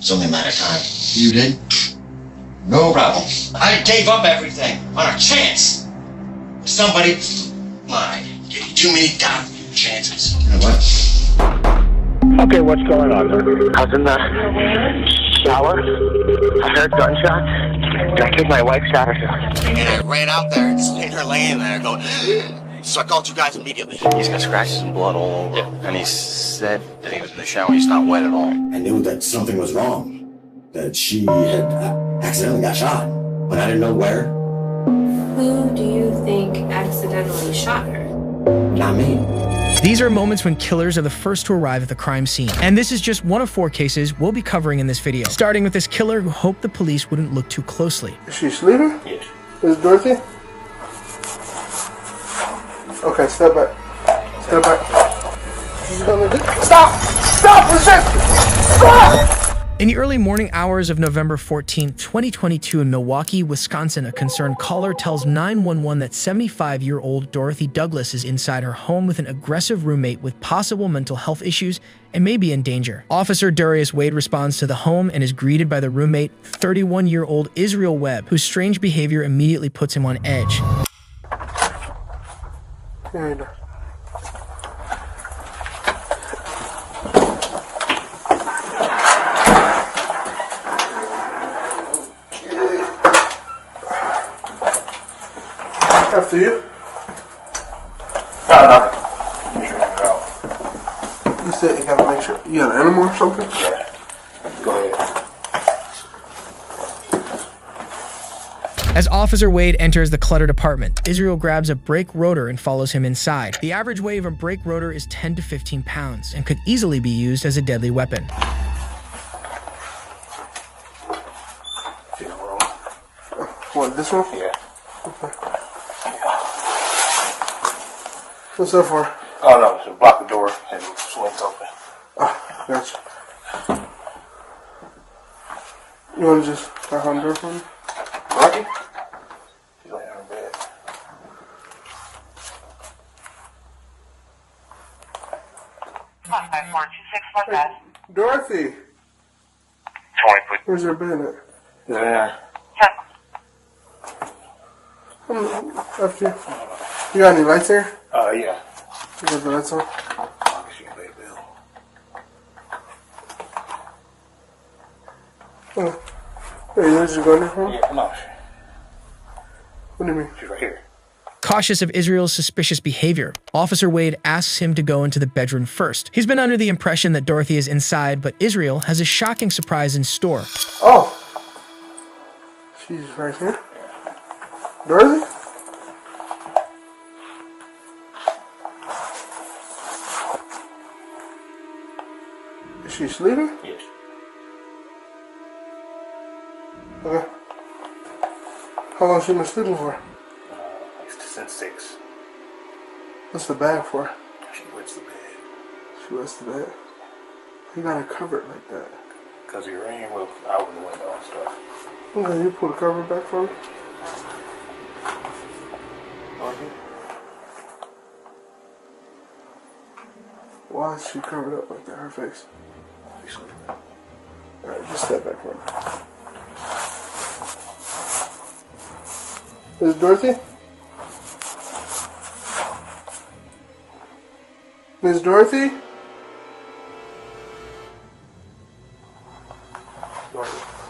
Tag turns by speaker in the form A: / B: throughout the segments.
A: It's only a matter of time.
B: You did?
A: No problem. I gave up everything on a chance. Somebody lied. Gave you too many goddamn chances.
B: You know what?
C: Okay, what's going on there?
D: I was in the shower. I heard gunshots. I think my wife shot herself.
A: And I ran out there and seen her laying there going, so I called you guys immediately.
D: He's got scratches and blood all over him. And he said that he was in the shower. He's not wet at all.
B: I knew that something was wrong, that she had accidentally got shot, but I didn't know where.
E: Who do you think accidentally shot her?
B: Not me.
F: These are moments when killers are the first to arrive at the crime scene. And this is just one of 4 cases we'll be covering in this video. Starting with this killer who hoped the police wouldn't look too closely.
G: Is she sleeping?
D: Yes.
G: Is it Dorothy? Okay, step back. Step back. Stop! Stop! Resist! Stop!
F: In the early morning hours of November 14, 2022 in Milwaukee, Wisconsin, a concerned caller tells 911 that 75-year-old Dorothy Douglas is inside her home with an aggressive roommate with possible mental health issues and may be in danger. Officer Darius Wade responds to the home and is greeted by the roommate, 31-year-old Israel Webb, whose strange behavior immediately puts him on edge.
G: Here you go. After you.
C: No.
G: You said you gotta make sure you got an animal or something?
C: Yeah. Go ahead.
F: As Officer Wade enters the cluttered apartment, Israel grabs a brake rotor and follows him inside. The average weight of a brake rotor is 10 to 15 pounds and could easily be used as a deadly weapon.
G: What, this one?
C: Yeah.
G: Okay. What's that for?
C: Oh no, to block the door and it swings open.
G: Ah, gotcha. You wanna just knock on the door for me?
C: Rocky? She's laying on her bed.
G: Hey, Dorothy!
C: 20 foot.
G: Where's your bed at?
C: Yeah.
G: After you. You got any lights here?
C: Yeah.
G: You got the lights on?
C: I guess you can pay a bill.
G: Oh. Hey, you just going there for me?
C: Yeah, no.
G: What do you mean?
C: She's right here.
F: Cautious of Israel's suspicious behavior, Officer Wade asks him to go into the bedroom first. He's been under the impression that Dorothy is inside, but Israel has a shocking surprise in store.
G: Oh! She's right here. Dorothy? Is she sleeping?
C: Yes.
G: Okay. How long she been sleeping for?
C: Since 6.
G: What's the bag for?
C: She wets the bed.
G: She wets the bed. You gotta cover it like that.
C: Because of your rain, well, out the window and stuff.
G: Okay, you pull the cover back for me? Okay. Why is she covered up like that, her face?
C: She's sleeping.
G: Alright, just step back for me. Is it Dorothy? Miss Dorothy?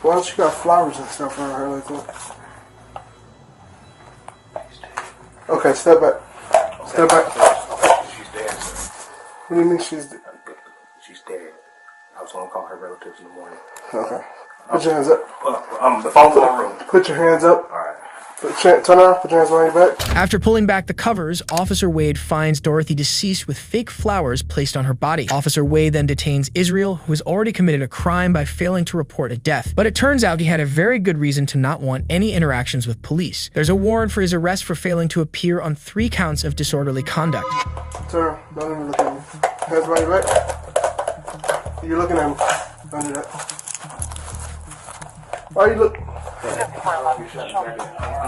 G: Why don't you got flowers and stuff on her like that? Okay, step back. Step back.
C: She's dead, sir.
G: What do you mean she's dead?
C: She's dead. I was going to call her relatives in the morning.
G: Okay. Put your hands up.
C: The phone's in my room.
G: Put your hands up.
C: All right.
G: Turn around. Put your hands behind your back.
F: After pulling back the covers, Officer Wade finds Dorothy deceased with fake flowers placed on her body. Officer Wade then detains Israel, who has already committed a crime by failing to report a death. But it turns out he had a very good reason to not want any interactions with police. There's a warrant for his arrest for failing to appear on 3 counts of disorderly conduct.
G: Turn around. Don't even look at me. Hands behind your back. You're looking at me. Don't do that. Why are you looking?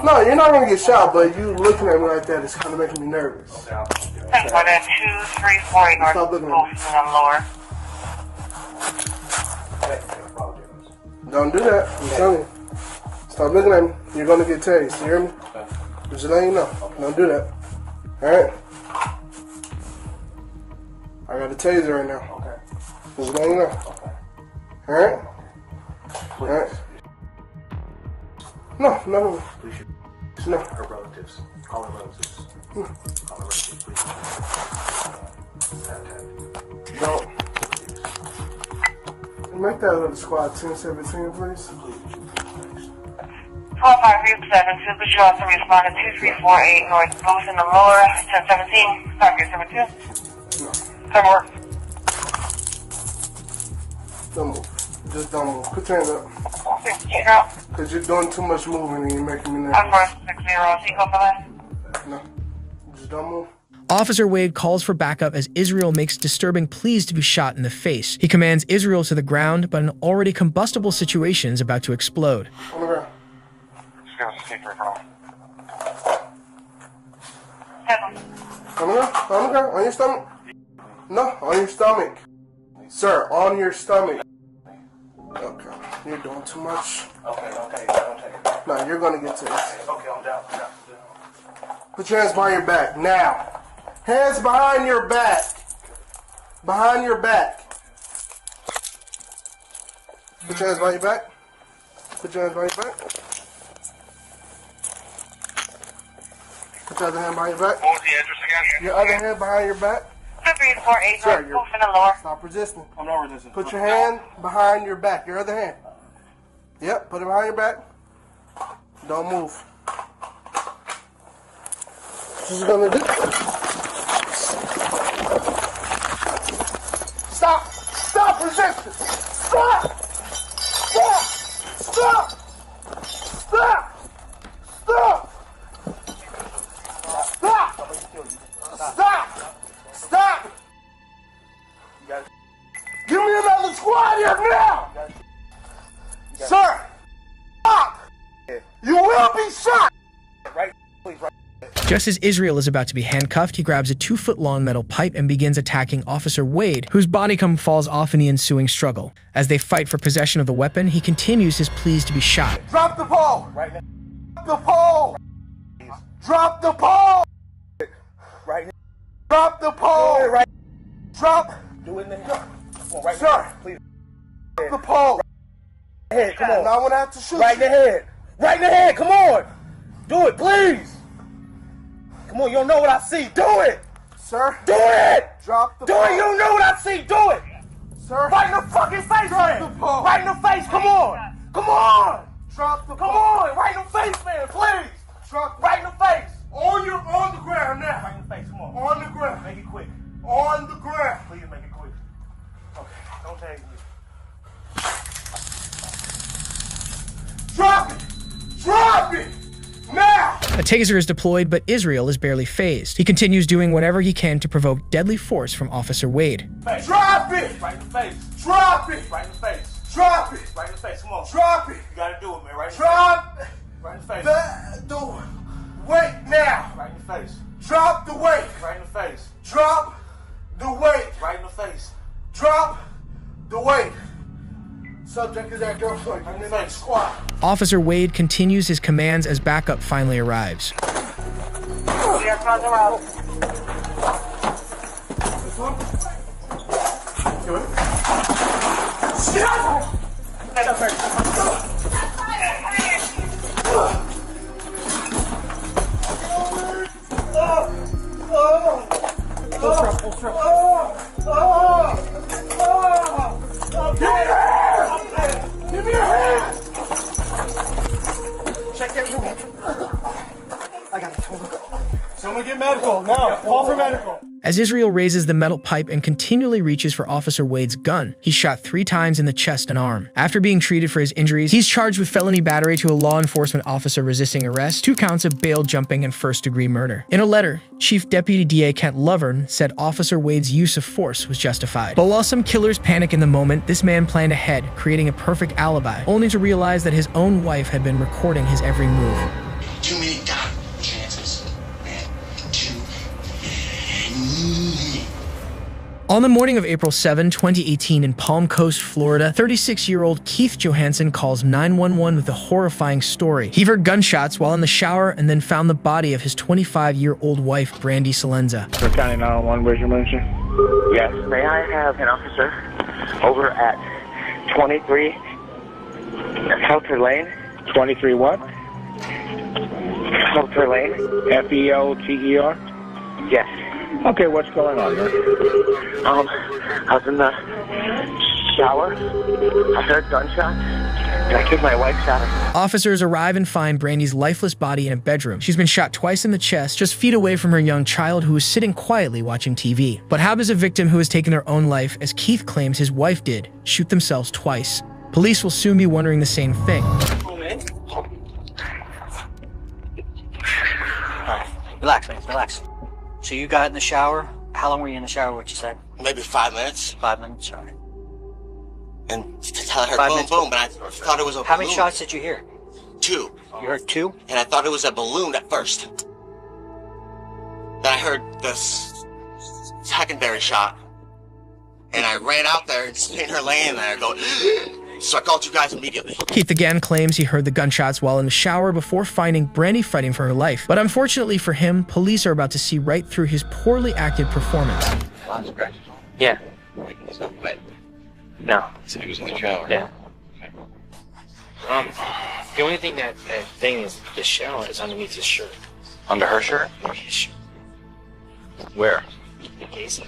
G: No, you're not gonna get shot, but you looking at me like that is kind of making me nervous.
H: Stop looking at me.
G: Lower. Don't do that. I'm telling you. Stop looking at me. You're gonna get tased. You hear me? Just letting you know. Don't do that. Alright? I got a taser right now.
C: Okay.
G: Just letting you know.
C: Okay.
G: Alright?
C: Please.
G: Alright? No.
C: Please.
G: No.
C: Her relatives. Call her relatives. Call her relatives, please.
G: Don't. Make that little squad 1017, please.
H: 45372, could you also respond to 2348 North Booth in the lower 1017, 5372?
G: No.
H: Come work.
G: Don't move. Just don't move. Put your hands up.
H: 60,
G: Because you're doing too much moving and you're making me
H: I'm
G: nervous.
H: 60, sequel for that.
G: No. Just don't move.
F: Officer Wade calls for backup as Israel makes disturbing pleas to be shot in the face. He commands Israel to the ground, but an already combustible situation is about to explode.
G: On the ground.
H: On
G: On the ground. On your stomach. No, on your stomach. Sir, on your stomach. Okay. You're doing too much.
C: Okay, don't take it.
G: No, you're going to get to this.
C: Okay, I'm down.
G: Put your hands behind your back. Now. Hands behind your back. Behind your back. Put your hands behind your back. Put your hands behind your back. Put your other hand behind your back.
H: What was the address again?
G: Your other hand behind your back.
H: 5348
G: Sir,
H: North Booth in the lower.
G: Stop resisting.
C: I'm not resisting.
G: Put your hand behind your back. Your other hand. Yep, put it behind your back. Don't move. This is gonna do. Stop! Stop resisting! Stop! Stop! Stop! Stop! Stop! Stop! Stop! Stop! Give me another squad here now! Sir! Stop! You will be shot!
C: Right, please, right.
F: Just as Israel is about to be handcuffed, he grabs a 2-foot-long metal pipe and begins attacking Officer Wade, whose body falls off in the ensuing struggle. As they fight for possession of the weapon, he continues his pleas to be shot.
G: Drop the pole!
C: Right now.
G: Drop the pole! Drop the pole!
C: Right now.
G: Drop the pole!
C: Right.
G: Drop
C: Do it now. Come on, right
G: Sir.
C: now. Please.
G: the pole!
C: Head, come on.
G: Now I'm gonna have to shoot
C: Right in
G: you.
C: the head. Right in the head. Come on. Do it, please. Come on. You don't know what I see. Do it.
G: Sir,
C: Do it.
G: drop the
C: Do
G: pole.
C: it. You don't know what I see. Do it.
G: Sir,
C: Right in the fucking face, man.
G: the pole.
C: Right in the face. Come on. Come on.
G: drop the
C: Come
G: pole.
C: on. Right in the face, man. Please.
G: Drop
C: Right in the face.
G: on the ground now.
C: Right in the face. Come on.
G: On the ground.
C: Make it quick.
G: On the ground.
C: Please make it quick. Okay. Don't tag me.
G: Drop it! Drop it! Now!
F: A taser is deployed, but Israel is barely phased. He continues doing whatever he can to provoke deadly force from Officer Wade.
C: Face.
G: Drop it!
C: Right in the face.
G: Drop it!
C: Right in the face.
G: Drop it!
C: Right in the face. Come on.
G: Drop it!
C: You gotta do it, man. Right in the
G: Drop
C: face. Right in the face.
G: the weight now!
C: Right in the face.
G: Drop the weight!
C: Right in the face.
G: Drop the weight!
C: Right in the face.
G: Drop the weight! Subject is that girlfriend. I'm in that squad.
F: Officer Wade continues his commands as backup finally arrives.
H: Yes, on the road.
G: Give me your hand! Check that room. I got it. Hold on. Someone get medical. Now, call for medical.
F: As Israel raises the metal pipe and continually reaches for Officer Wade's gun, he's shot 3 times in the chest and arm. After being treated for his injuries, he's charged with felony battery to a law enforcement officer resisting arrest, 2 counts of bail jumping, and first-degree murder. In a letter, Chief Deputy DA Kent Lovern said Officer Wade's use of force was justified. But while some killers panic in the moment, this man planned ahead, creating a perfect alibi, only to realize that his own wife had been recording his every move.
A: Too many God chances, man. Too many.
F: On the morning of April 7, 2018 in Palm Coast, Florida, 36-year-old Keith Johansson calls 911 with a horrifying story. He heard gunshots while in the shower and then found the body of his 25-year-old wife, Brandy Salenza.
I: County 911, where's your emergency?
D: Yes, may I have an officer over at 23 Helter Lane?
I: 23 what?
D: Helter Lane?
I: Felter?
D: Yes.
I: Okay, what's going on, man?
D: I was in the shower. I heard gunshots, and I kicked my wife's out of her.
F: Officers arrive and find Brandy's lifeless body in a bedroom. She's been shot twice in the chest, just feet away from her young child who was sitting quietly watching TV. But how does a victim who has taken their own life, as Keith claims his wife did, shoot themselves twice? Police will soon be wondering the same thing.
J: Alright, relax, man, relax. So you got in the shower. How long were you in the shower, what you said?
A: Maybe 5 minutes.
J: 5 minutes, alright.
A: And I heard boom, boom, but I thought it was a balloon.
J: How many shots did you hear?
A: 2.
J: You heard 2?
A: And I thought it was a balloon at first. Then I heard the secondary shot. And I ran out there and seen her laying there going, so I called you guys immediately.
F: Keith again claims he heard the gunshots while in the shower before finding Brandy fighting for her life. But unfortunately for him, police are about to see right through his poorly acted performance.
J: Yeah. No.
A: So he was in the shower?
J: Yeah.
K: The only thing that thing is the shower is underneath his shirt.
A: Under her shirt? Where?
K: The casing.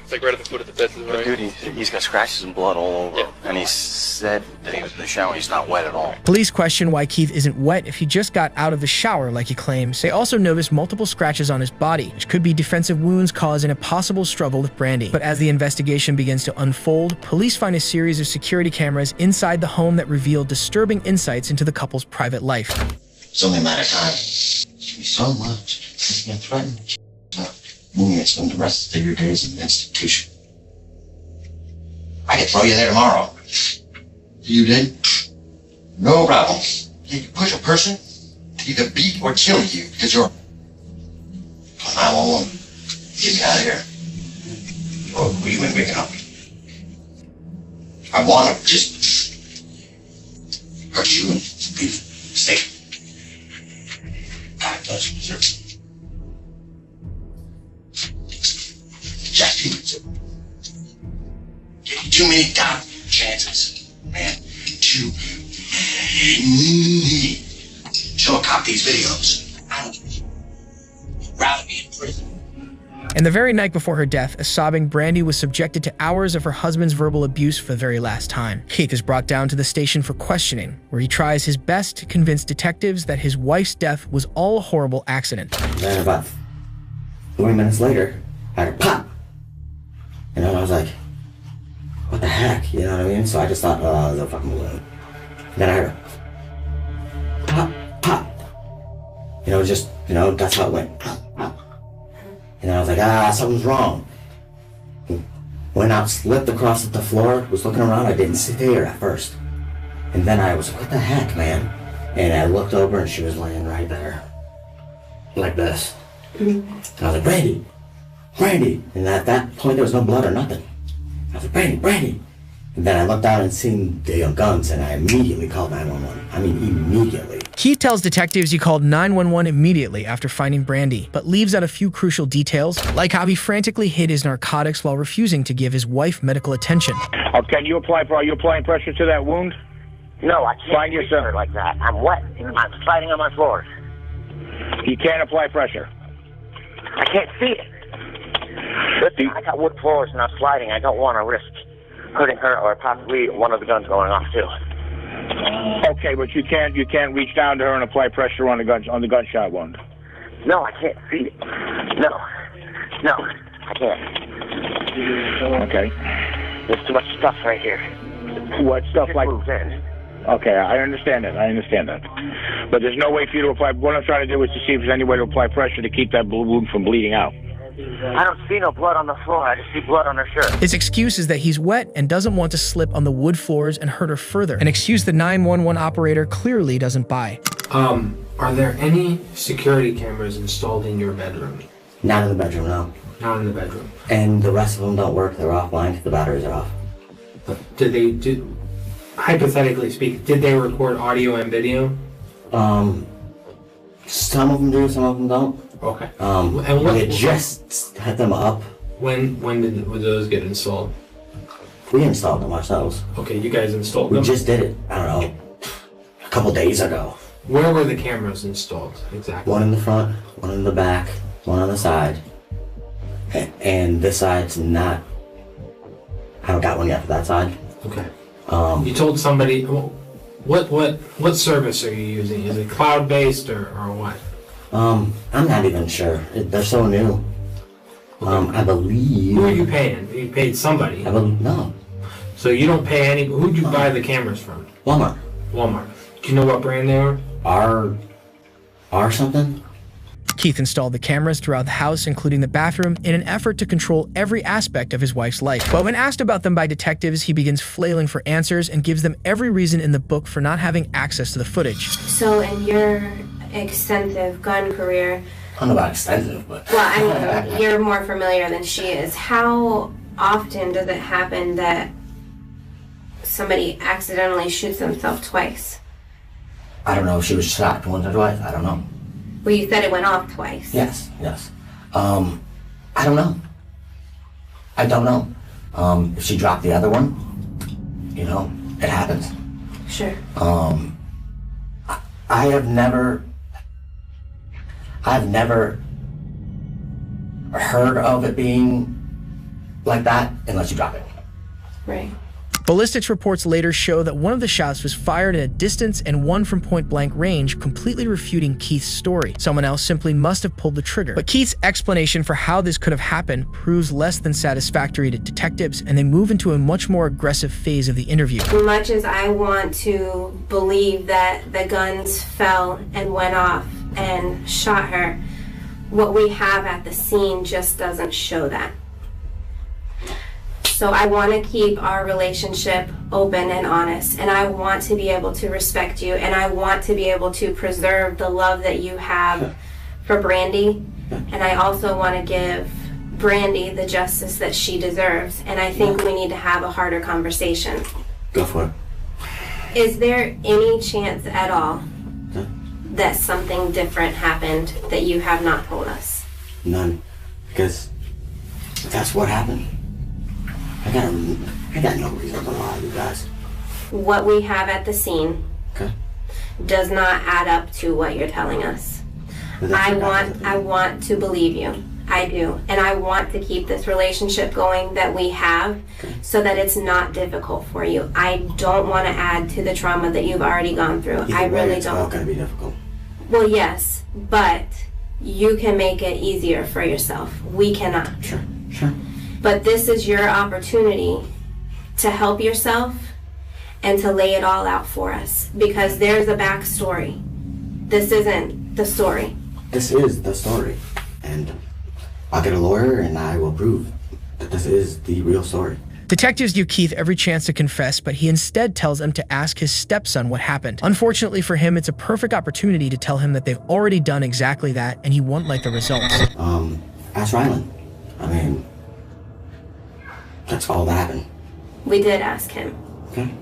L: It's like right at the foot of the bed.
M: But dude, he's got scratches and blood all over.
K: Yeah.
M: And he said that he was in the shower. He's not wet at all.
F: Police question why Keith isn't wet if he just got out of the shower like he claims. They also notice multiple scratches on his body, which could be defensive wounds caused in a possible struggle with Brandy. But as the investigation begins to unfold, police find a series of security cameras inside the home that reveal disturbing insights into the couple's private life.
A: It's only a matter of time. Give me so much. You're threatened. Moving and spend the rest of your days in an institution. I could throw you there tomorrow. You did? No problem. You can push a person to either beat or kill you because you're... I won't get me out of here. Or will you been waking up? I want to just hurt you and be safe. God bless you, sir. Too many chances, man. Too many. Show a cop these videos. I'd rather be in prison.
F: And the very night before her death, a sobbing Brandy was subjected to hours of her husband's verbal abuse for the very last time. Keith is brought down to the station for questioning, where he tries his best to convince detectives that his wife's death was all a horrible accident.
B: Then about 40 minutes later, I heard a pop. And I was like, what the heck? You know what I mean? So I just thought, oh, it was a fucking balloon. Then I heard a pop, pop. You know, just, you know, that's how it went. Pop, pop. And I was like, something's wrong. Went out, slipped across the floor, was looking around. I didn't see her at first. And then I was like, what the heck, man? And I looked over and she was laying right there. Like this. And I was like, Brandy, Brandy. And at that point, there was no blood or nothing. I was like, Brandy, Brandy. And then I looked out and seen the guns, and I immediately called 911. I mean, immediately.
F: Keith tells detectives he called 911 immediately after finding Brandy, but leaves out a few crucial details, like how he frantically hid his narcotics while refusing to give his wife medical attention.
I: Oh, can you apply for? Are you applying pressure to that wound?
D: No, I can't.
I: Find yourself
D: like that. I'm wet. I'm sliding on my floors.
I: You can't apply pressure.
D: I can't see it. Listen, I got wood floors and I'm sliding. I don't want to risk hurting her or possibly one of the guns going off too.
I: Okay, but you can't reach down to her and apply pressure on the gunshot wound.
D: No, I can't see it. No, I can't.
I: Okay.
D: There's too much stuff right here.
I: What stuff like?
D: Moves in.
I: Okay, I understand that. But there's no way for you to apply. What I'm trying to do is to see if there's any way to apply pressure to keep that wound from bleeding out.
D: I don't see no blood on the floor. I just see blood on her shirt.
F: His excuse is that he's wet and doesn't want to slip on the wood floors and hurt her further, an excuse the 911 operator clearly doesn't buy.
N: Are there any security cameras installed in your bedroom?
B: Not in the bedroom, no.
N: not in the bedroom.
B: And the rest of them don't work. They're offline. The batteries are off.
N: But hypothetically speaking, did they record audio and video?
B: Some of them do, some of them don't.
N: Okay.
B: And we just had them up.
N: When did those get installed?
B: We installed them ourselves.
N: Okay, you guys installed them?
B: We just did it, I don't know, a couple days ago.
N: Where were the cameras installed, exactly?
B: One in the front, one in the back, one on the side. And this side's not... I haven't got one yet for that side.
N: Okay. You told somebody... What service are you using? Is it cloud-based or what?
B: I'm not even sure. They're so new. I believe...
N: Who are you paying? You paid somebody?
B: No.
N: So you don't pay any... Who'd you buy the cameras from?
B: Walmart.
N: Walmart. Do you know what brand they were?
B: R something?
F: Keith installed the cameras throughout the house, including the bathroom, in an effort to control every aspect of his wife's life. But when asked about them by detectives, he begins flailing for answers and gives them every reason in the book for not having access to the footage.
E: So in your extensive gun career...
B: I don't know about extensive, but...
E: Well, I mean, you're more familiar than she is. How often does it happen that somebody accidentally shoots themselves twice?
B: I don't know if she was shot once or twice. I don't know.
E: Well, you said it went off twice.
B: Yes. I don't know. I don't know. If she dropped the other one, it happens.
E: Sure.
B: I've never heard of it being like that unless you drop it.
E: Right.
F: Ballistics reports later show that one of the shots was fired at a distance and one from point-blank range, completely refuting Keith's story. Someone else simply must have pulled the trigger. But Keith's explanation for how this could have happened proves less than satisfactory to detectives, and they move into a much more aggressive phase of the interview.
E: Much as I want to believe that the guns fell and went off and shot her, what we have at the scene just doesn't show that. So I want to keep our relationship open and honest, and I want to be able to respect you, and I want to be able to preserve the love that you have for Brandy, and I also want to give Brandy the justice that she deserves, and I think we need to have a harder conversation.
B: Go for it.
E: Is there any chance at all that something different happened that you have not told us?
B: None. Because that's what happened. I got no reason to lie to you guys.
E: What we have at the scene
B: Okay.
E: does not add up to what you're telling us. I want to believe you. I do. And I want to keep this relationship going that we have so that it's not difficult for you. I don't want to add to the trauma that you've already gone through. I really
B: It's all going to be difficult.
E: Well, yes, but you can make it easier for yourself. We cannot.
B: Sure.
E: But this is your opportunity to help yourself and to lay it all out for us, because there's a backstory. This isn't the story.
B: This is the story. And I'll get a lawyer and I will prove that this is the real story.
F: Detectives give Keith every chance to confess, but he instead tells them to ask his stepson what happened. Unfortunately for him, it's a perfect opportunity to tell him that they've already done exactly that, and he won't like the results.
B: Ask Rylan. I mean, that's all that happened.
E: We did ask him.
B: Okay.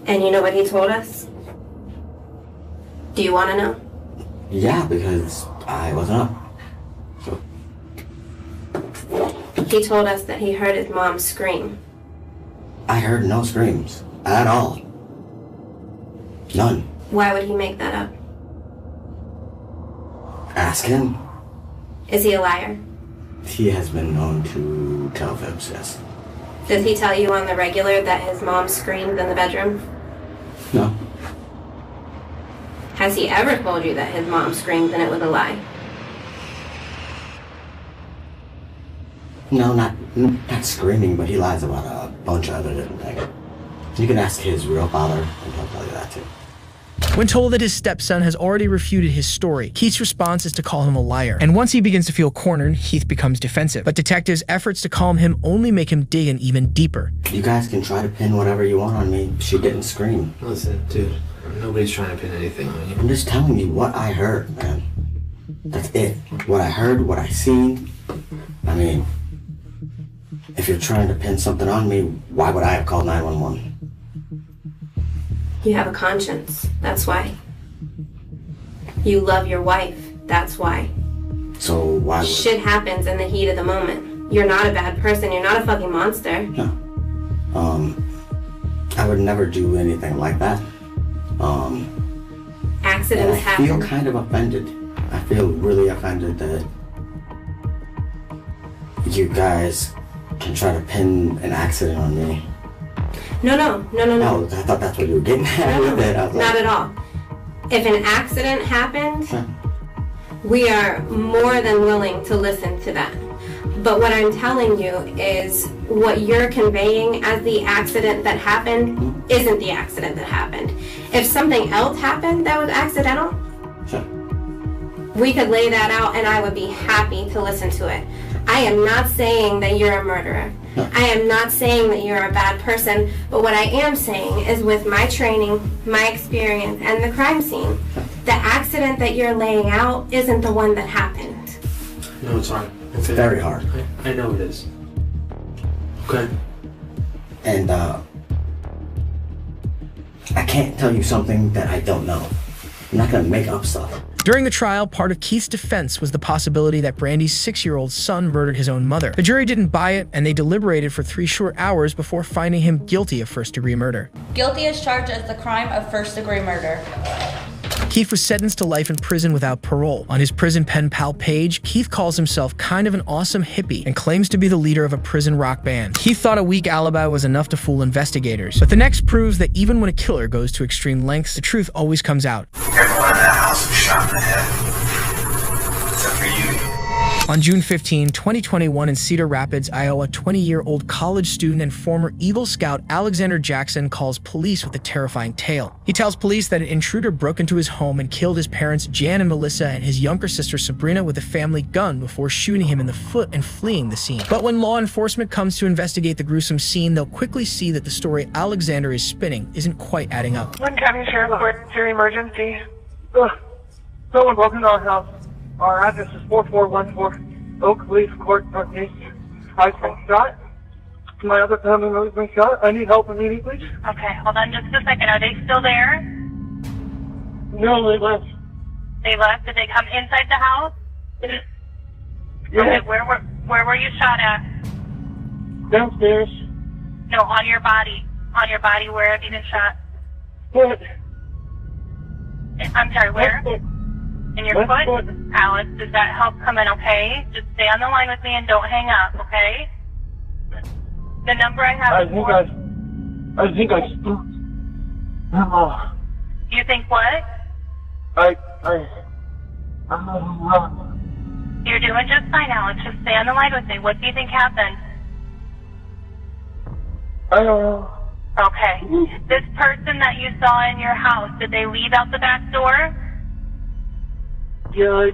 E: And you know what he told us? Do you want to know?
B: Yeah, because I wasn't up. So.
E: He told us that he heard his mom scream.
B: I heard no screams. At all. None.
E: Why would he make that up?
B: Ask him.
E: Is he a liar?
B: He has been known to tell fibs, yes.
E: Does he tell you on the regular that his mom screamed in the bedroom?
B: No.
E: Has he ever told you that his mom screamed and it was a lie?
B: No, not screaming, but he lies about a bunch of other different things. You can ask his real father, and he'll tell you that too.
F: When told that his stepson has already refuted his story, Keith's response is to call him a liar. And once he begins to feel cornered, Keith becomes defensive. But detectives' efforts to calm him only make him dig in even deeper.
B: You guys can try to pin whatever you want on me. She didn't scream.
N: Listen, dude, nobody's trying to pin anything on you.
B: I'm just telling you what I heard, man. That's it. What I heard, what I seen. I mean, if you're trying to pin something on me, why would I have called 911?
E: You have a conscience. That's why. You love your wife. That's why.
B: So why would...
E: Shit happens in the heat of the moment. You're not a bad person. You're not a fucking monster.
B: No. I would never do anything like that.
E: Accidents happen.
B: I feel kind of offended. I feel really offended that you guys can try to pin an accident on me.
E: No.
B: No, I thought that's what you were getting at with it. I was like,
E: Not at all. If an accident happened, we are more than willing to listen to that. But what I'm telling you is what you're conveying as the accident that happened isn't the accident that happened. If something else happened that was accidental, we could lay that out and I would be happy to listen to it. I am not saying that you're a murderer. I am not saying that you're a bad person, but what I am saying is with my training, my experience, and the crime scene, the accident that you're laying out isn't the one that happened.
N: No, it's hard.
B: It's very hard.
N: I know it is. Okay.
B: And, I can't tell you something that I don't know. I'm not gonna make up stuff.
F: During the trial, part of Keith's defense was the possibility that Brandy's 6-year-old son murdered his own mother. The jury didn't buy it, and they deliberated for 3 short hours before finding him guilty of first-degree murder.
O: Guilty as charged as the crime of first-degree murder.
F: Keith was sentenced to life in prison without parole. On his prison pen pal page, Keith calls himself kind of an awesome hippie and claims to be the leader of a prison rock band. Keith thought a weak alibi was enough to fool investigators, but the next proves that even when a killer goes to extreme lengths, the truth always comes out.
P: Everyone in that house was shot in the head, except for you.
F: On June 15, 2021 in Cedar Rapids, Iowa, 20-year-old college student and former Eagle Scout Alexander Jackson calls police with a terrifying tale. He tells police that an intruder broke into his home and killed his parents Jan and Melissa and his younger sister Sabrina with a family gun before shooting him in the foot and fleeing the scene. But when law enforcement comes to investigate the gruesome scene, they'll quickly see that the story Alexander is spinning isn't quite adding up.
H: One County Sheriff Court, to emergency. Someone broke into our house. Our address is 4414 Oak Leaf Court, Northeast. I've been shot. My other family member's been shot. I need help immediately.
Q: Okay, hold on just a second. Are they still there?
H: No, they left.
Q: They left? Did they come inside the house?
H: Yeah.
Q: Okay, where were you shot at?
H: Downstairs.
Q: No, on your body. On your body, where have you been shot?
H: Foot.
Q: I'm sorry, where? In your foot? Alex, does that help come in okay? Just stay on the line with me and don't hang up, okay? The number I have
H: I think I spooked.
Q: You think what? You're doing just fine, Alex. Just stay on the line with me. What do you think happened?
H: I don't know.
Q: Okay. This person that you saw in your house, did they leave out the back door?
H: Yeah.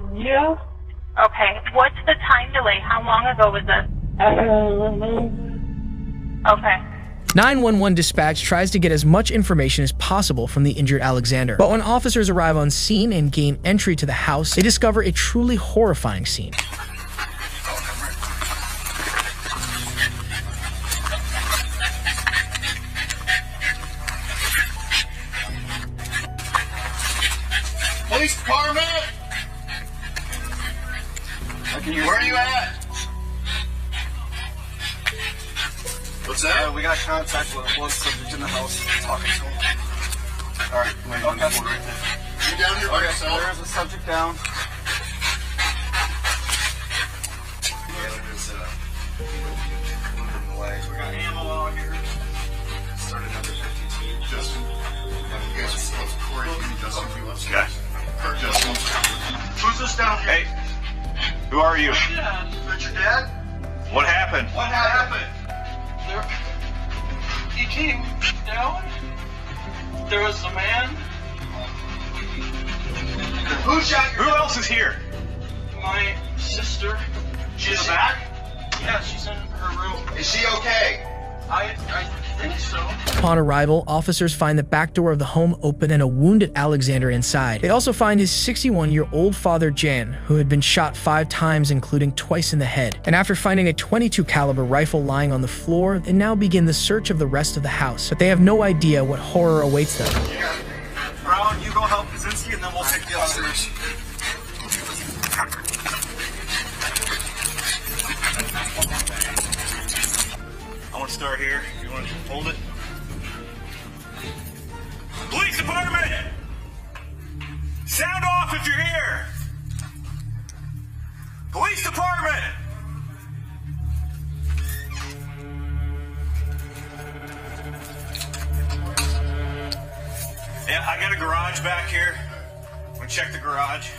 Q: Okay. What's the time delay? How long ago was this? Okay.
F: 911 dispatch tries to get as much information as possible from the injured Alexander. But when officers arrive on scene and gain entry to the house, they discover a truly horrifying scene.
P: Police department! Where are you at? What's that?
M: We got contact with one subject in the house. Talking to him. Alright, okay.
P: You down here by yourself?
M: There's a subject down.
P: Yeah, there's moving away. We got ammo out here. Started number 52. Justin. You guys are supposed to Corey. Justin, you let's go. Kurt Justin. Who's this down here?
R: Hey. Who are you?
P: Is that your dad?
R: What happened?
P: What happened?
S: He came down. There was a man.
P: Who shot your...
R: Who else is here?
S: My sister.
P: She's back?
S: Yeah, she's in her room.
P: Is she okay?
S: I
F: Upon arrival, officers find the back door of the home open and a wounded Alexander inside. They also find his 61-year-old father, Jan, who had been shot 5 times, including twice in the head. And after finding a .22 caliber rifle lying on the floor, they now begin the search of the rest of the house. But they have no idea what horror awaits them.
M: Brown, you go help Kaczynski, and then we'll take the upstairs.
R: I want to start here. You want to hold it? Police department! Sound off if you're here! Police department! Yeah, I got a garage back here. I'm gonna check the garage.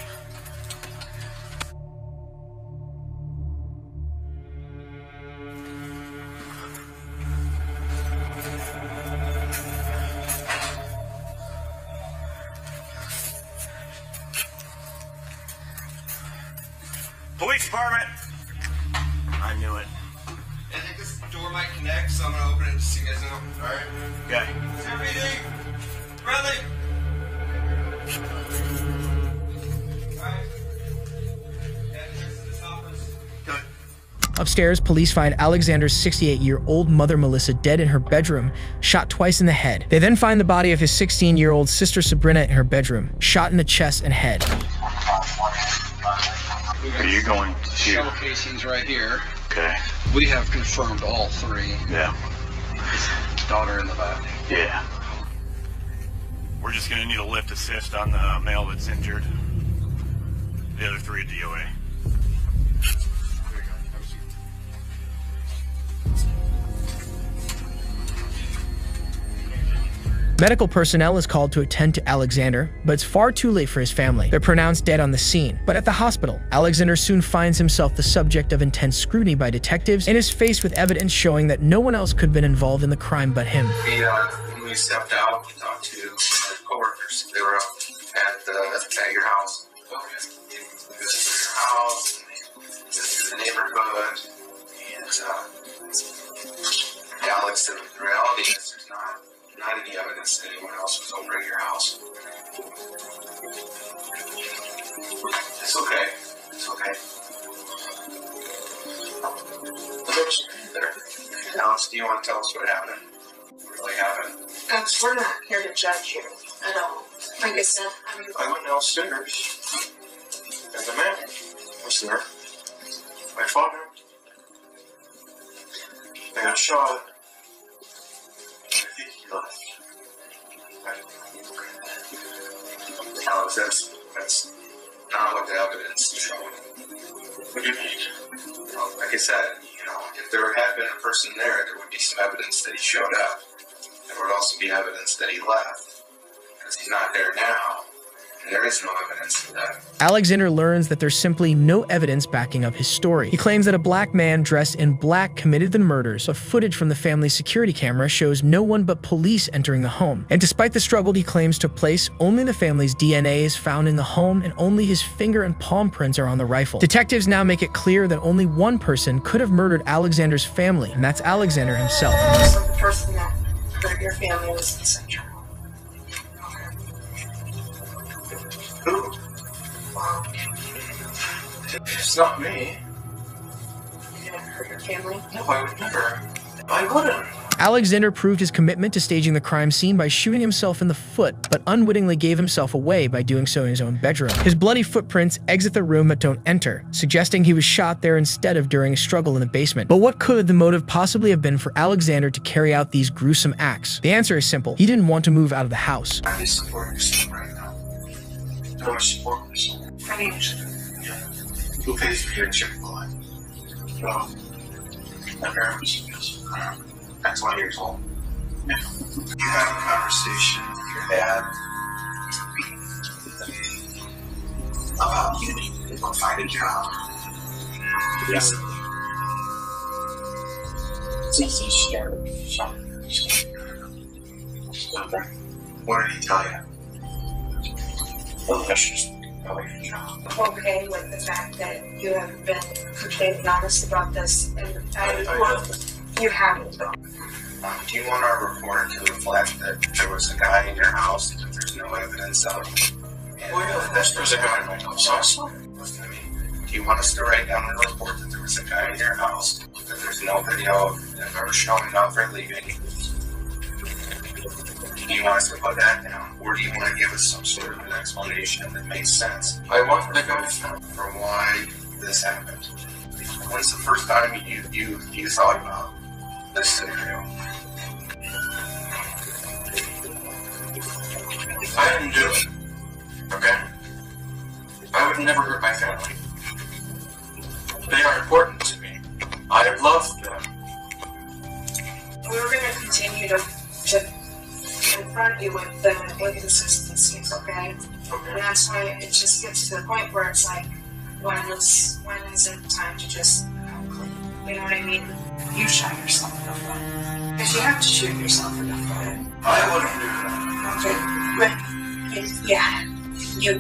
R: Police department! I knew it.
P: I think this door might connect, so I'm gonna open it just so you guys know. Alright?
R: Okay.
P: CRPD! Bradley!
F: Upstairs, police find Alexander's 68-year-old mother, Melissa, dead in her bedroom, shot twice in the head. They then find the body of his 16-year-old sister, Sabrina, in her bedroom, shot in the chest and head.
R: Are you going to
M: Shell casings right here.
R: Okay.
M: We have confirmed all 3.
R: Yeah.
M: His daughter in the back.
R: Yeah. We're just going to need a lift assist on the male that's injured. The other 3 DOA.
F: Medical personnel is called to attend to Alexander, but it's far too late for his family. They're pronounced dead on the scene. But at the hospital, Alexander soon finds himself the subject of intense scrutiny by detectives and is faced with evidence showing that no one else could have been involved in the crime but him.
T: When we stepped out, we talked to our coworkers. They were up at your house. They visited your house, and they visited the neighborhood, and Alex, the reality is there's not any evidence that anyone else was over at your house. It's okay. It's okay. There. Alex, do you want to tell us what happened? What really happened?
U: We're not here to judge you at all. Like I said,
T: I went downstairs. And the man was there. My father. I got shot. I think he left. Alex, that's not what the evidence is showing. What do you mean? Like I said, if there had been a person there would be some evidence that he showed up. There would also be evidence that he left. Because he's not there now. And there is no evidence for that.
F: Alexander learns that there's simply no evidence backing up his story. He claims that a black man dressed in black committed the murders, but footage from the family's security camera shows no one but police entering the home. And despite the struggle he claims took place, only the family's DNA is found in the home and only his finger and palm prints are on the rifle. Detectives now make it clear that only one person could have murdered Alexander's family, and that's Alexander himself.
U: so the person that hurt your family was the center.
T: Who? It's not me.
U: You didn't hurt your family?
T: No, I would never. I wouldn't.
F: Alexander proved his commitment to staging the crime scene by shooting himself in the foot, but unwittingly gave himself away by doing so in his own bedroom. His bloody footprints exit the room but don't enter, suggesting he was shot there instead of during a struggle in the basement. But what could the motive possibly have been for Alexander to carry out these gruesome acts? The answer is simple. He didn't want to move out of the house.
T: I need support yourself right now. How much support yourself?
U: Financially.
T: Yeah. Who pays for your Chick-fil-A? Well, my parents. That's 20 years old. Yeah. You had a conversation with your dad about you needing to go find a job. Yes. Okay. What did he tell you? Well, that's just probably your job.
U: Okay with the fact that you have been completely honest about this, and you haven't.
T: Do you want our report to reflect that there was a guy in your house that there's no evidence of? There's a guy in my house. Listen to me. Do you want us to write down the report that there was a guy in your house, that there's no video of him ever showing up or leaving? Do you want us to put that down? Or do you want to give us some sort of an explanation that makes sense? I want the guy for why this happened. When's the first time you thought about this scenario? I didn't do it. Okay? I would never hurt my family. They are important to me. I have loved them.
U: We're going to continue to confront you with the inconsistencies, okay? And that's why it just gets to the point where it's like, when is it time to just, you know what I mean? You shot yourself in the foot. Because you have to shoot yourself in the foot.
T: I wouldn't do that.
U: Okay, but yeah, you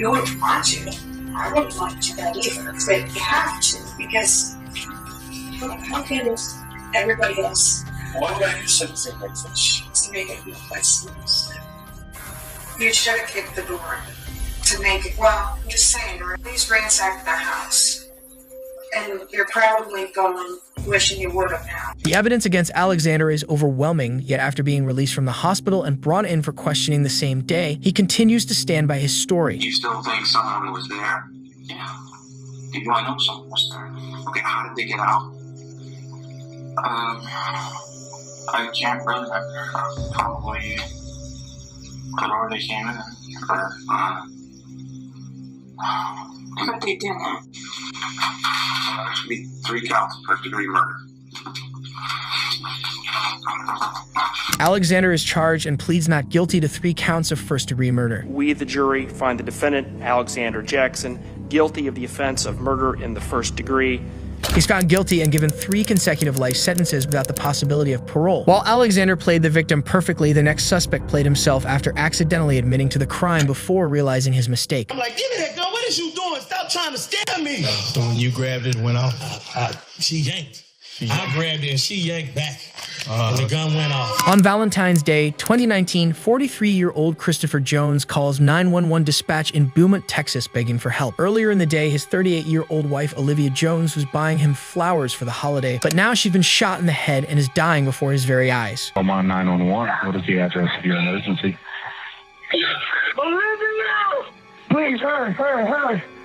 U: wouldn't want to. I wouldn't want to do that either. But you have to, because how can everybody else?
T: Why would I do something like this?
U: To make it look like serious. You should have kicked the door to make it, well, I'm just saying, or at least ransack the house. And you're probably going, wishing you would have now.
F: The evidence against Alexander is overwhelming, yet after being released from the hospital and brought in for questioning the same day, he continues to stand by his story.
C: You still think someone was there? Yeah. You I know someone was there. Okay, how did they get out? I can't really remember. Probably the door they came in, or
U: But they didn't.
C: There should be 3 counts of first-degree murder.
F: Alexander is charged and pleads not guilty to 3 counts of first-degree murder.
V: We, the jury, find the defendant, Alexander Jackson, guilty of the offense of murder in the first degree.
F: He's found guilty and given 3 consecutive life sentences without the possibility of parole. While Alexander played the victim perfectly, the next suspect played himself after accidentally admitting to the crime before realizing his mistake.
W: I'm like, give me that gun. What is you doing? Stop trying to scare me. So when you grabbed it and went off, she yanked. I grabbed it and she yanked back. And the gun went off.
F: On Valentine's Day, 2019, 43-year-old Christopher Jones calls 911 dispatch in Beaumont, Texas, begging for help. Earlier in the day, his 38-year-old wife, Olivia Jones, was buying him flowers for the holiday, but now she's been shot in the head and is dying before his very eyes.
I: I'm on 911. What is the address of your emergency?
W: Olivia! Please, hurry.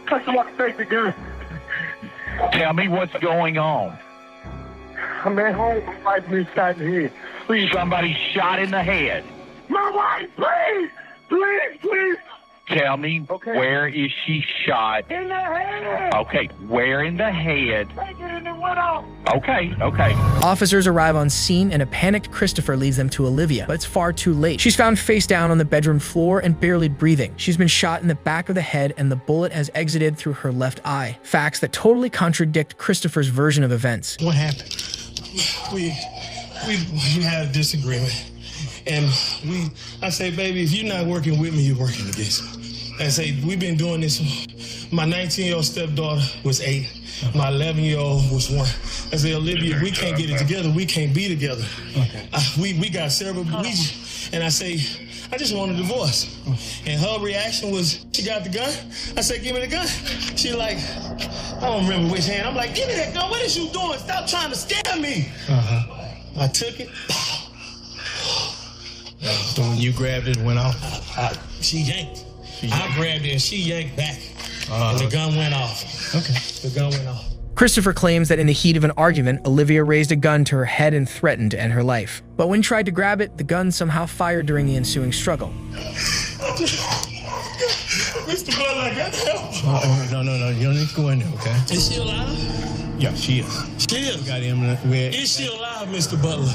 W: I want to take the gun.
I: Tell me what's going on.
W: I'm at home. I'm fighting inside the head. Please.
I: Somebody shot in the head.
W: My wife, please.
I: Tell me, where is she shot?
W: In the head.
I: Okay, where in the head?
W: Take it and it went off.
I: Okay.
F: Officers arrive on scene and a panicked Christopher leads them to Olivia, but it's far too late. She's found face down on the bedroom floor and barely breathing. She's been shot in the back of the head and the bullet has exited through her left eye. Facts that totally contradict Christopher's version of events.
W: What happened? We had a disagreement, and I say, baby, if you're not working with me, you're working against me. I say, we've been doing this. My 19-year-old stepdaughter was 8. My 11-year-old was 1. I say, Olivia, we can't get it together. We can't be together. Okay. We got several. And I say, I just want a divorce. And her reaction was, she got the gun? I said, give me the gun. She like, I don't remember which hand. I'm like, give me that gun. What is you doing? Stop trying to scare me. I took it. So when you grabbed it and went off, she yanked. I grabbed it and she yanked back. And the gun went off. Okay. The gun went off.
F: Christopher claims that in the heat of an argument, Olivia raised a gun to her head and threatened to end her life. But when tried to grab it, the gun somehow fired during the ensuing struggle.
W: Mr. Butler, I got help. No. You don't need to go in there, okay? Is she alive? Yeah, she is. She is. Got him. Is she alive, Mr. Butler?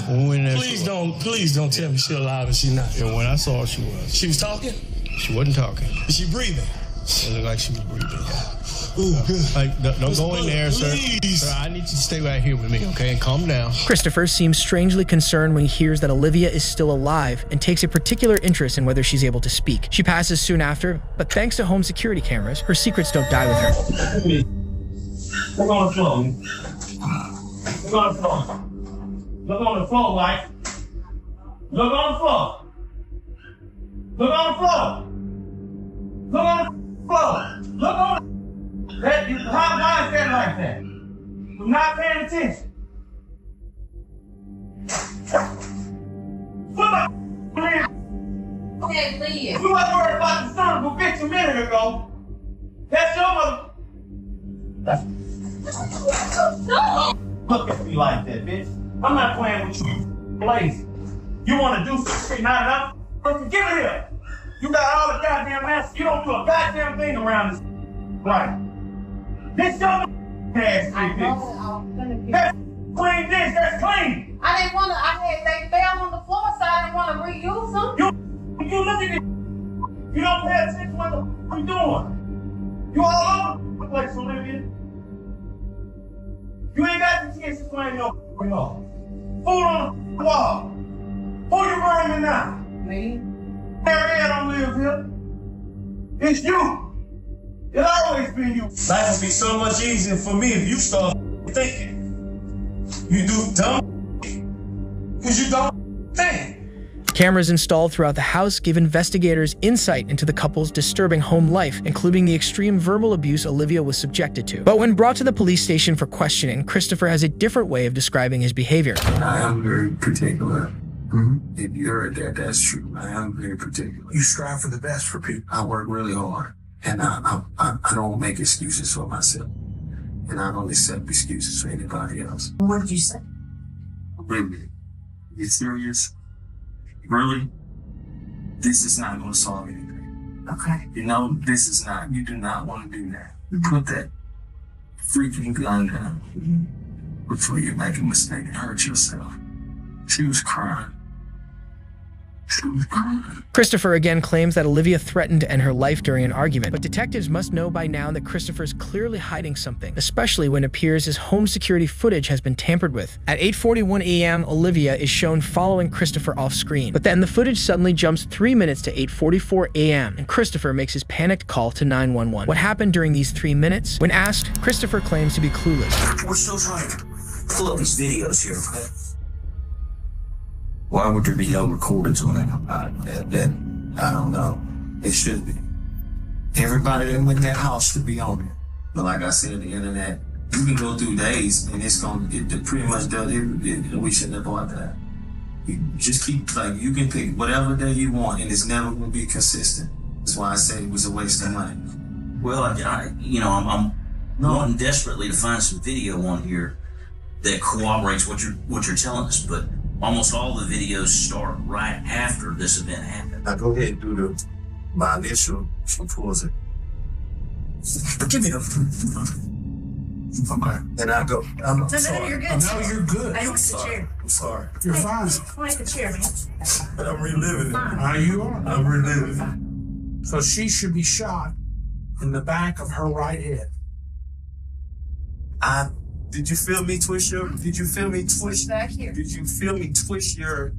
W: Please don't tell me she's alive and she's not. Yeah, when I saw her, she was. She was talking? She wasn't talking. Is she breathing? It looked like she was breathing. Ooh, good. Don't go in there, sir. Sir, I need you to stay right here with me, okay? And calm down.
F: Christopher seems strangely concerned when he hears that Olivia is still alive and takes a particular interest in whether she's able to speak. She passes soon after, but thanks to home security cameras, her secrets don't die with her.
W: Look on the floor. Look on the floor. Look on the floor, Mike. Look on the floor. Look on the floor. Look on the floor. Look on the... Why is that like that? You're not paying attention. Put my in.
U: Okay, please.
W: You wasn't worried about the son of a bitch a minute ago. That's your mother. No! Look at me like that, bitch. I'm not playing with you. Lazy. You want to do something, not enough? Get it here. You got all the goddamn answers. You don't do a goddamn thing around this. Right. This your ass, bitch. That's clean dish. That's clean.
U: I didn't want to. They fell on the floor, so I didn't want to reuse them.
W: You look at it. You don't pay attention to what the f*** you doing. You all over the place, Olivia. You ain't got the chance to claim no f***ing off. Food on the wall. Who you burning now?
U: Me.
W: Harriet don't live here. It's you. It's always been you. Life would be so much easier for me if you start thinking. You do dumb because you don't think.
F: Cameras installed throughout the house give investigators insight into the couple's disturbing home life, including the extreme verbal abuse Olivia was subjected to. But when brought to the police station for questioning, Christopher has a different way of describing his behavior.
G: I am very particular. If you heard that, that's true. I am very particular. You strive for the best for people. I work really hard, and I don't make excuses for myself, and I don't accept excuses for anybody else.
U: What did you say?
G: Really? You serious? Really? This is not going to solve anything.
U: Okay.
G: You know, this is not, you do not want to do that. Put that freaking gun down before you make a mistake and hurt yourself. She was crying.
F: Christopher again claims that Olivia threatened to end her life during an argument, but detectives must know by now that Christopher's clearly hiding something, especially when it appears his home security footage has been tampered with. At 8:41 a.m., Olivia is shown following Christopher off screen, but then the footage suddenly jumps 3 minutes to 8:44 a.m., and Christopher makes his panicked call to 911. What happened during these 3 minutes? When asked, Christopher claims to be clueless.
G: We're still trying to pull up these videos here, okay? Why would there be no recordings on that? I don't know. It should be. Everybody that went in that house should be on it. But like I said, the internet, you can go through days and it pretty much does it. We shouldn't have bought that. You just keep, like, you can pick whatever day you want and it's never going to be consistent. That's why I said it was a waste of money.
J: Well, I'm wanting desperately to find some video on here that corroborates what you're telling us, but almost all the videos start right after this event happened.
G: Now go ahead and do my initial. She pulls it. Give me the. Okay. And I go. I'm sorry.
U: You're good.
G: No, you're good.
U: I like the chair.
G: I'm sorry. You're fine.
U: I like the chair, man.
G: I'm reliving it.
W: You are.
G: I'm reliving it.
W: So she should be shot in the back of her right head.
G: Did you feel me twist your? Did you feel me twist?
U: Back here.
G: Did you feel me twist your?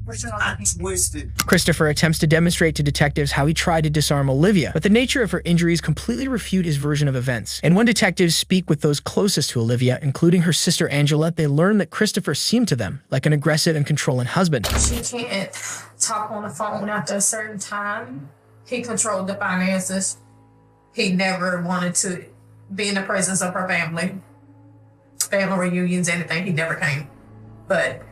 G: I twisted.
F: Christopher attempts to demonstrate to detectives how he tried to disarm Olivia, but the nature of her injuries completely refute his version of events. And when detectives speak with those closest to Olivia, including her sister Angela, they learn that Christopher seemed to them like an aggressive and controlling husband.
U: She can't talk on the phone after a certain time. He controlled the finances. He never wanted to be in the presence of her family. Family reunions, anything, he never came. But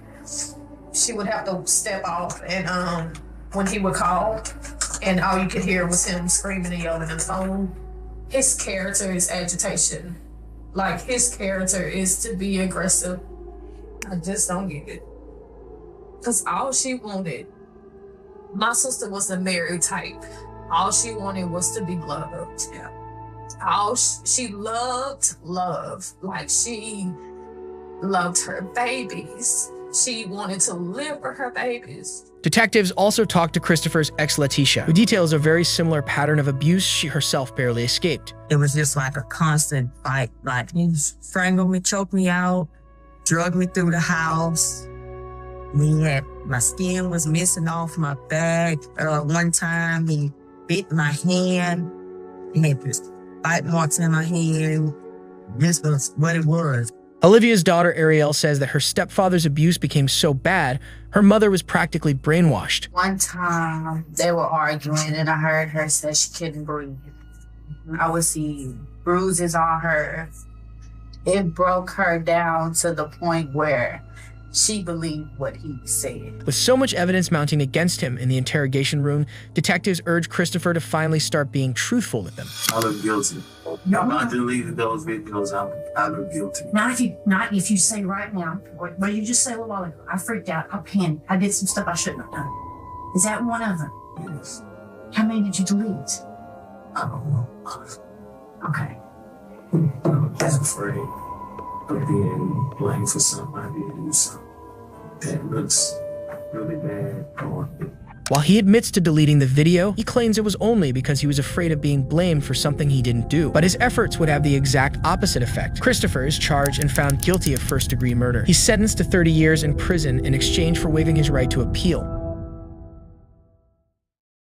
U: she would have to step off, and when he would call, and all you could hear was him screaming and yelling on the phone. His character is agitation. Like, his character is to be aggressive. I just don't get it. Because all she wanted, my sister was a married type. All she wanted was to be loved. Yeah. She loved love. Like, she loved her babies. She wanted to live for her babies.
F: Detectives also talked to Christopher's ex, Letitia, who details a very similar pattern of abuse she herself barely escaped.
L: It was just like a constant fight. Like, he strangled me, choked me out, drugged me through the house. My skin was missing off my back. One time, he bit my hand. He had this bite marks in my hand. This was what it was.
F: Olivia's daughter, Ariel, says that her stepfather's abuse became so bad, her mother was practically brainwashed.
A: One time, they were arguing, and I heard her say she couldn't breathe. I would see bruises on her. It broke her down to the point where she believed what he said.
F: With so much evidence mounting against him in the interrogation room, detectives urged Christopher to finally start being truthful with them.
G: I look guilty.
A: No.
G: I'm not deleting those videos. I look guilty.
A: Not if you say right now, what you just said a little while ago, I freaked out, I panicked, I did some stuff I shouldn't have done. Is that one of them?
G: Yes.
A: How many did you delete?
G: I don't know.
A: Okay.
G: I'm just afraid of being blamed for something I didn't do something that looks really bad on me.
F: While he admits to deleting the video, he claims it was only because he was afraid of being blamed for something he didn't do. But his efforts would have the exact opposite effect. Christopher is charged and found guilty of first-degree murder. He's sentenced to 30 years in prison in exchange for waiving his right to appeal.